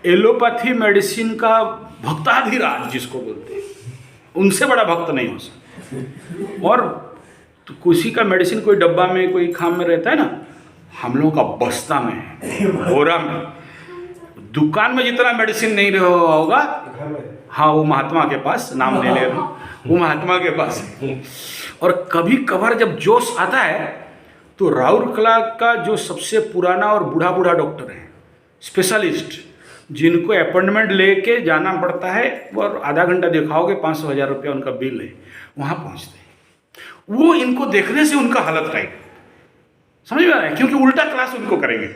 Allopathy medicine का भक्ताधिराज जिसको बोलते हैं, उनसे बड़ा भक्त नहीं हो सकता। और तो किसी का मेडिसिन कोई डब्बा में कोई खाम में रहता है ना, हम लोगों का बस्ता में है, बोरा में। दुकान में जितना मेडिसिन नहीं रहा होगा, हाँ वो महात्मा के पास, नाम ले ले रहा हूँ, वो महात्मा के पास है। और कभी कभार जब जोश आता है तो राउरकेला का जो सबसे पुराना और बूढ़ा बूढ़ा डॉक्टर है, स्पेशलिस्ट, जिनको अपॉइंटमेंट लेके जाना पड़ता है और आधा घंटा दिखाओगे 500,000 रुपया उनका बिल है, वहाँ पहुँचते हैं। वो इनको देखने से उनका हालत टाइट, समझ में आ रहा है, क्योंकि उल्टा क्लास उनको करेंगे।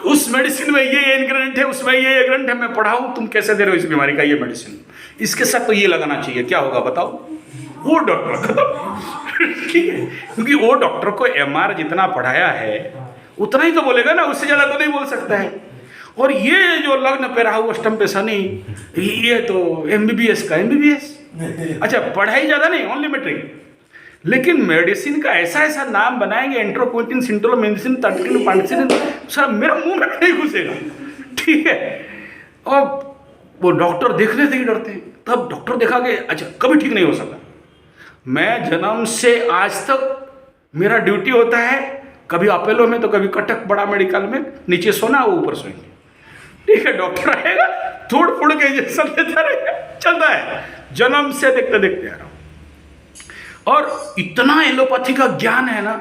उस मेडिसिन में ये इंग्रेडिएंट है, उसमें ये इंग्रेडिएंट है, मैं पढ़ाऊँ, तुम कैसे दे रहे हो इस बीमारी का ये मेडिसिन, इसके साथ तो ये लगाना चाहिए, क्या होगा बताओ? वो डॉक्टर खत्म। ठीक है, क्योंकि वो डॉक्टर को एमआर जितना पढ़ाया है उतना ही तो बोलेगा ना, उससे ज़्यादा तो नहीं बोल सकता है। और ये जो लग्न पे रहा अष्टम पे शनि, ये तो एमबीबीएस का एमबीबीएस। अच्छा, पढ़ाई ज़्यादा नहीं, ओनली मैट्रिक, लेकिन मेडिसिन का ऐसा ऐसा नाम बनाएंगे, एंट्रोपोइटिन, सिंट्रोमेडिसिन, तटकिन, पांडसिन, सर मेरा मुंह में नहीं घुसेगा। ठीक है, और वो डॉक्टर देखने से ही डरते हैं। तब डॉक्टर देखा कि अच्छा कभी ठीक नहीं हो सकता। मैं जन्म से आज तक मेरा ड्यूटी होता है, कभी अपोलो में तो कभी कटक बड़ा मेडिकल में, नीचे सोना वो ऊपर सोएंगे। ठीक है, डॉक्टर आएगा तोड़ फोड़ के इंजेक्शन देता रहेगा, चलता है, जन्म से देखते देखते आ रहा हूँ। और इतना एलोपैथी का ज्ञान है ना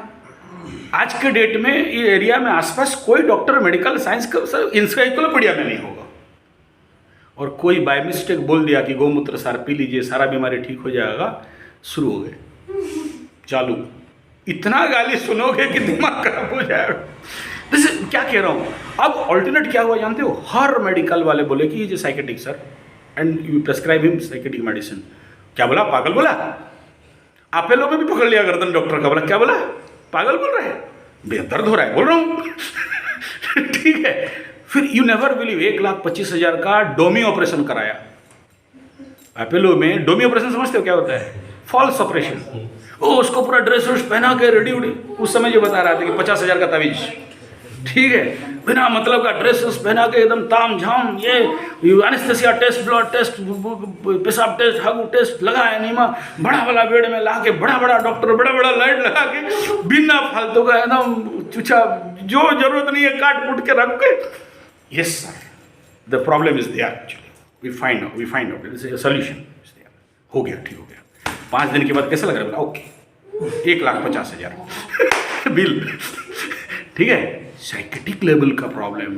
आज के डेट में, ये एरिया में आसपास कोई डॉक्टर मेडिकल साइंस का इंसाइक्लोपीडिया में नहीं होगा। और कोई बाय मिस्टेक बोल दिया कि गोमूत्र सार पी लीजिए सारा बीमारी ठीक हो जाएगा, शुरू हो गए, चालू, इतना गाली सुनोगे कि दिमाग खराब हो जाएगा। जैसे क्या कह रहा हूँ, अब ऑल्टरनेट क्या हुआ जानते हो, हर मेडिकल वाले बोले कि ये psychiatric sir, and you prescribe him psychiatric medicine. क्या बोला, पागल बोला? अपोलो में भी पकड़ लिया गर्दन डॉक्टर का, बोला क्या बोला, पागल बोल रहे हैं, बेदर्द हो रहा है, बोल रहा हूँ। ठीक है, फिर यू नेवर बिलीव 1,25,000 का डोमी ऑपरेशन कराया अपोलो में। डोमी ऑपरेशन समझते हो क्या होता है? False operation. ओ उसको पूरा ड्रेस व्रेस पहना के रेडी उड़ी, उस समय जो बता रहा था कि 50,000 का तावीज, ठीक है, बिना मतलब का ड्रेस पहना के एकदम ताम झाम, ये एनेस्थेसिया टेस्ट, ब्लड टेस्ट, पेशाब टेस्ट, हागू टेस्ट लगा है नीमा, बड़ा बड़ा बेड में ला के, बड़ा बड़ा डॉक्टर, बड़ा बड़ा लाइट लगा के, बिना फालतू का एकदम चुचा, जो जरूरत नहीं है काट पुट के रख के। Yes sir, the problem is there actually, we find out this is a solution. हो गया, ठीक हो गया। 5 दिन के बाद कैसा लग रहा है? Okay, 1,50,000 bill. ठीक है, साइकेट्रिक लेवल का प्रॉब्लम,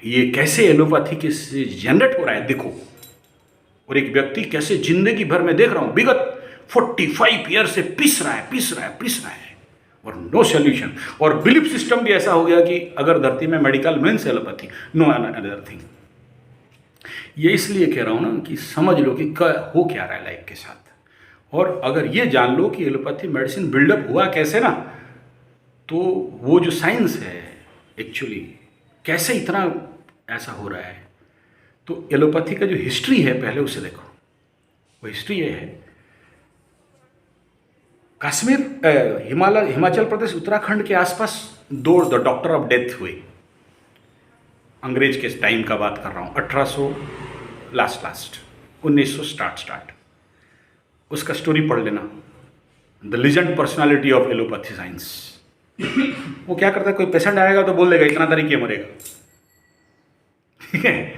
ये कैसे एलोपैथी के से जनरेट हो रहा है देखो। और एक व्यक्ति कैसे जिंदगी भर में देख रहा हूँ विगत 45 ईयर से पिस रहा है और नो सॉल्यूशन। और बिलीफ सिस्टम भी ऐसा हो गया कि अगर धरती में medical means allopathy, no other thing. ये इसलिए कह रहा हूँ ना कि समझ लो कि हो क्या रहा है लाइफ के साथ। और अगर ये जान लो कि एलोपैथी मेडिसिन बिल्डअप हुआ कैसे ना, तो वो जो साइंस है एक्चुअली कैसे इतना ऐसा हो रहा है, तो एलोपैथी का जो हिस्ट्री है पहले उसे देखो। वो हिस्ट्री ये है, कश्मीर, हिमाचल प्रदेश, उत्तराखंड के आसपास 2 डॉक्टर ऑफ डेथ हुए। अंग्रेज के टाइम का बात कर रहा हूँ, 1800 लास्ट 1900 स्टार्ट। उसका स्टोरी पढ़ लेना, the legend personality of allopathy science. वो क्या करता है, कोई पेशेंट आएगा तो बोल देगा इतना तरीके मरेगा, ठीक है,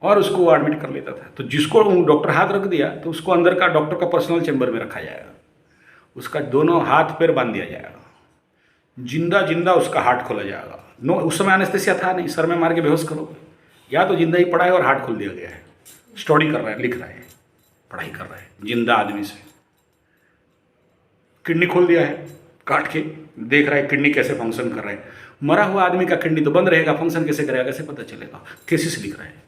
और उसको वो एडमिट कर लेता था। तो जिसको डॉक्टर हाथ रख दिया तो उसको अंदर का डॉक्टर का पर्सनल चैम्बर में रखा जाएगा, उसका दोनों हाथ पैर बांध दिया जाएगा, जिंदा उसका हार्ट खोला जाएगा। नो, उस समय एनेस्थेसिया था नहीं, सर में मार के बेहोश करो, या तो जिंदा ही पड़ा है और हार्ट खोल दिया गया है। स्टडी कर रहा है, लिख रहा है, पढ़ाई कर रहा है जिंदा आदमी से। किडनी खोल दिया है, काट के देख रहा है किडनी कैसे फंक्शन कर रहा है। मरा हुआ आदमी का किडनी तो बंद रहेगा, फंक्शन कैसे करेगा, कैसे पता चलेगा? केसेस लिख रहा है।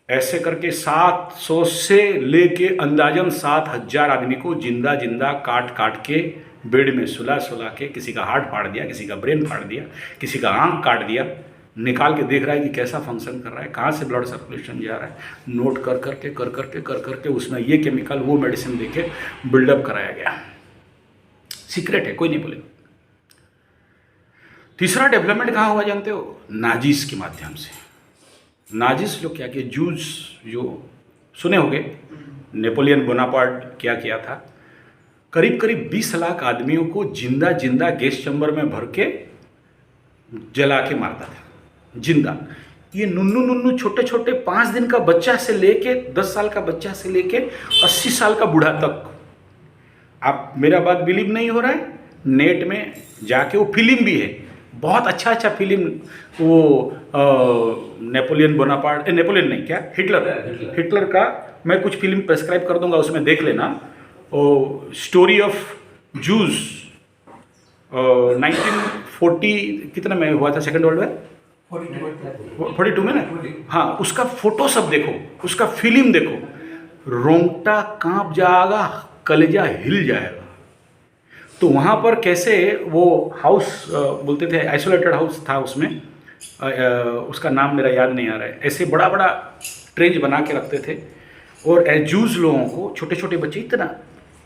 ऐसे करके 700 से लेके अंदाजन 7,000 आदमी को जिंदा काट के बेड में सुला के, किसी का हार्ट फाड़ दिया, किसी का ब्रेन फाड़ दिया, किसी का आंख काट दिया, निकाल के देख रहा है कि कैसा फंक्शन कर रहा है, कहाँ से ब्लड सर्कुलेशन जा रहा है, नोट कर करके उसमें ये केमिकल वो मेडिसिन देके बिल्डअप कराया गया। सीक्रेट है, कोई नहीं बोलेगा। तीसरा डेवलपमेंट कहाँ हुआ जानते हो? नाजीज के माध्यम से। नाजीज लोग क्या किए, जूस जो सुने होंगे, नेपोलियन बोनापार्ट क्या किया था, करीब करीब 20 लाख आदमियों को जिंदा जिंदा गैस चैम्बर में भर के जला के मारता था, जिंदा। ये नुन्नू छोटे छोटे 5 दिन का बच्चा से लेके 10 साल का बच्चा से लेके 80 साल का बूढ़ा तक। आप मेरा बात बिलीव नहीं हो रहा है, नेट में जाके वो फिल्म भी है, बहुत अच्छा फिल्म, वो नेपोलियन बोनापार्ट, नेपोलियन नहीं क्या, हिटलर का मैं कुछ फिल्म प्रेस्क्राइब कर दूंगा, उसमें देख लेना। स्टोरी ऑफ जूस 1940 कितना में हुआ था, सेकेंड वर्ल्ड वॉर 42 में ना, हाँ, उसका फोटो सब देखो, उसका फिल्म देखो, रोंगटा कांप जाएगा, कलेजा हिल जाएगा। तो वहाँ पर कैसे वो हाउस बोलते थे, आइसोलेटेड हाउस था उसमें, उसका नाम मेरा याद नहीं आ रहा है, ऐसे बड़ा बड़ा ट्रेंच बना के रखते थे, और जूस लोगों को, छोटे छोटे बच्चे, इतना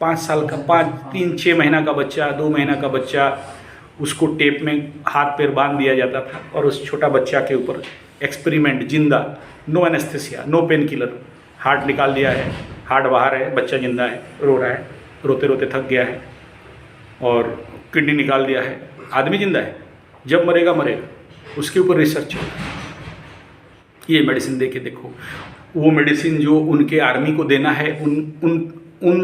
5 साल का, 3-6 महीना का बच्चा, 2 महीना का बच्चा, उसको टेप में हाथ पैर बांध दिया जाता था, और उस छोटा बच्चा के ऊपर एक्सपेरिमेंट, जिंदा, no anaesthesia, no pain killer, heart निकाल दिया है, हार्ट बाहर है, बच्चा जिंदा है, रो रहा है, रोते रोते थक गया है, और किडनी निकाल दिया है, आदमी जिंदा है, जब मरेगा मरेगा, उसके ऊपर रिसर्च है। ये मेडिसिन दे के देखो, वो मेडिसिन जो उनके आर्मी को देना है, उन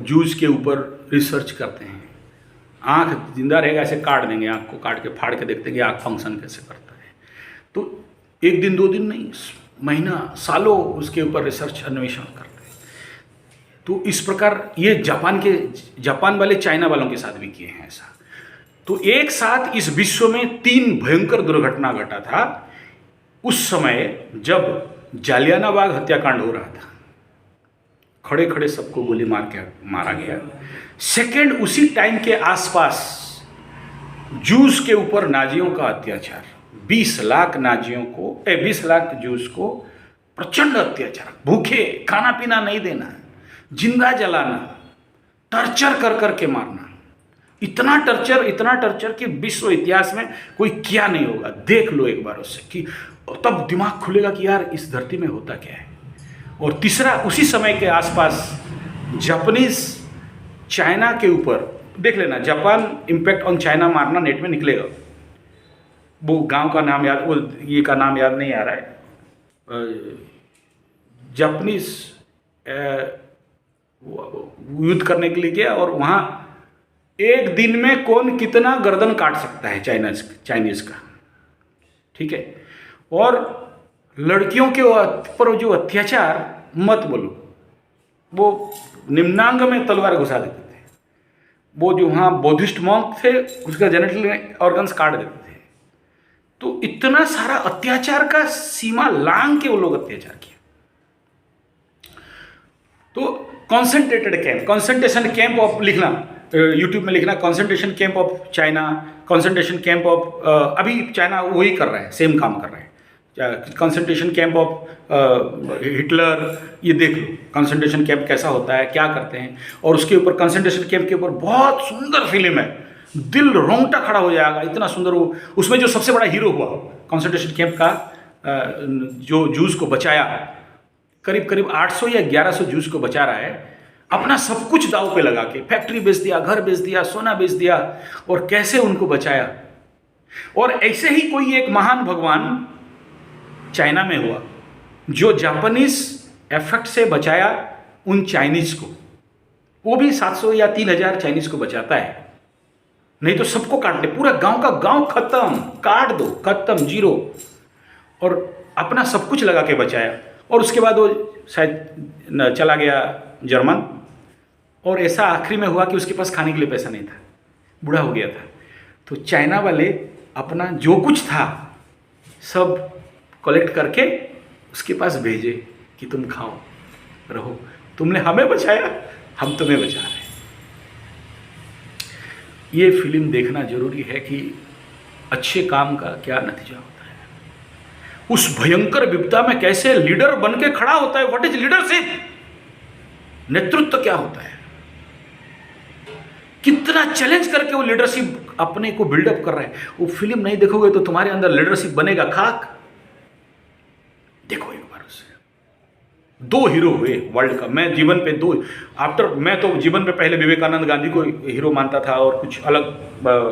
जूस के ऊपर रिसर्च करते हैं। आँख जिंदा रहेगा, ऐसे काट देंगे, आँख को काट के फाड़ के देखते हैं कि आँख फंक्शन कैसे करता है। तो 1 दिन 2 दिन नहीं, महीना सालों उसके ऊपर रिसर्च अन्वेषण करते हैं। तो इस प्रकार ये जापान वाले चाइना वालों के साथ भी किए हैं ऐसा। तो एक साथ इस विश्व में 3 भयंकर दुर्घटना घटा था उस समय जब जालियाना बाग हत्याकांड हो रहा था, खड़े खड़े सबको गोली मार के मारा गया। सेकंड, उसी टाइम के आसपास जूस के ऊपर नाजियों का अत्याचार, 20 लाख नाजियों को, 20 लाख जूस को प्रचंड अत्याचार, भूखे, खाना पीना नहीं देना, जिंदा जलाना, टर्चर कर कर के मारना, इतना टर्चर कि विश्व इतिहास में कोई क्या नहीं होगा। देख लो एक बार उससे, कि तब दिमाग खुलेगा कि यार इस धरती में होता क्या है। और तीसरा, उसी समय के आसपास जापानीज चाइना के ऊपर, देख लेना, जापान इम्पैक्ट ऑन चाइना मारना, नेट में निकलेगा, वो गांव का नाम याद, वो ये का नाम याद नहीं आ रहा है, जापानीज युद्ध करने के लिए गया, और वहाँ एक दिन में कौन कितना गर्दन काट सकता है चाइनीज का, ठीक है। और लड़कियों के पर जो अत्याचार मत बोलो, वो निम्नांग में तलवार घुसा देते थे, वो जो वहाँ बौद्धिस्ट मॉन्क थे उसका जेनिटल ऑर्गन्स काट देते थे। तो इतना सारा अत्याचार का सीमा लांग के वो लोग अत्याचार किया। तो कंसंट्रेशन कैंप ऑफ, लिखना यूट्यूब में, लिखना concentration camp of China, concentration camp of, अभी चाइना वही कर रहा है, सेम काम कर रहा है, कंसंट्रेशन कैंप ऑफ हिटलर, ये देख लो कंसंट्रेशन कैंप कैसा होता है, क्या करते हैं। और उसके ऊपर, कंसंट्रेशन कैंप के ऊपर बहुत सुंदर फिल्म है, दिल रोंगटा खड़ा हो जाएगा, इतना सुंदर। वो उसमें जो सबसे बड़ा हीरो हुआ कंसंट्रेशन कैंप का, जो जूस को बचाया, करीब करीब 800 या 1100 जूस को बचा रहा है, अपना सब कुछ दांव पे लगा के, फैक्ट्री बेच दिया, घर बेच दिया, सोना बेच दिया, और कैसे उनको बचाया। और ऐसे ही कोई एक महान भगवान चाइना में हुआ, जो जापानीज एफेक्ट से बचाया उन चाइनीज को, वो भी 700 या 3000 चाइनीज को बचाता है, नहीं तो सबको काट दे, पूरा गांव का गांव खत्म, काट दो, खत्म, जीरो। और अपना सब कुछ लगा के बचाया। और उसके बाद वो शायद चला गया जर्मन, और ऐसा आखिरी में हुआ कि उसके पास खाने के लिए पैसा नहीं था, बूढ़ा हो गया था। तो चाइना वाले अपना जो कुछ था सब कलेक्ट करके उसके पास भेजे कि तुम खाओ, रहो, तुमने हमें बचाया, हम तुम्हें बचा रहे हैं। ये फिल्म देखना जरूरी है कि अच्छे काम का क्या नतीजा होता है, उस भयंकर विपदा में कैसे लीडर बन के खड़ा होता है। व्हाट इज लीडरशिप, नेतृत्व क्या होता है, कितना चैलेंज करके वो लीडरशिप अपने को बिल्डअप कर रहे हैं। वो फिल्म नहीं देखोगे तो तुम्हारे अंदर लीडरशिप बनेगा खाक। देखो एक बार उसे, 2 हीरो हुए वर्ल्ड का। मैं जीवन पे मैं तो जीवन पे पहले विवेकानंद गांधी को हीरो मानता था और कुछ अलग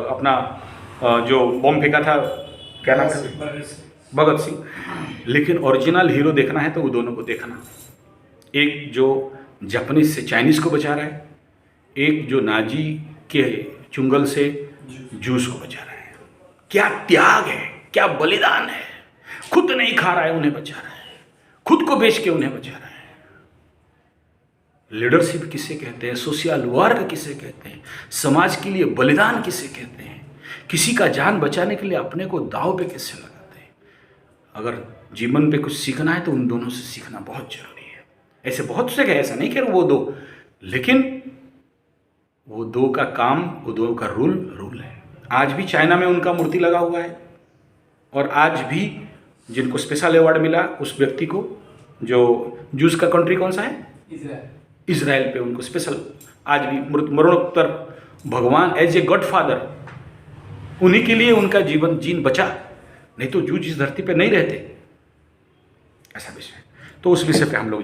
अपना जो बॉम्ब फेंका था, क्या नाम था, भगत सिंह। लेकिन ओरिजिनल हीरो देखना है तो वो दोनों को देखना। एक जो जापानीज से चाइनीज को बचा रहा है, एक जो नाजी के चुंगल से जूस को बचा रहा है। क्या त्याग है, क्या बलिदान है। खुद नहीं खा रहा है, उन्हें बचा रहा है, खुद को बेच के उन्हें बचा रहा है। लीडरशिप किसे कहते हैं, सोशल वर्क किसे कहते हैं, समाज के लिए बलिदान किसे कहते हैं, किसी का जान बचाने के लिए अपने को दांव पे कैसे लगाते हैं। अगर जीवन पे कुछ सीखना है तो उन दोनों से सीखना बहुत जरूरी है। ऐसे बहुत से गए, ऐसा नहीं कह रहा वो 2, लेकिन वो 2 का काम, वो 2 का रूल है। आज भी चाइना में उनका मूर्ति लगा हुआ है, और आज भी जिनको स्पेशल अवार्ड मिला उस व्यक्ति को, जो जूस का कंट्री कौन सा है, इजराइल पे उनको स्पेशल, आज भी मरणोत्तर भगवान एज ए गॉड फादर, उन्हीं के लिए उनका जीन बचा, नहीं तो जूस इस धरती पे नहीं रहते। ऐसा विषय, तो उस विषय पे हम लोग जाए।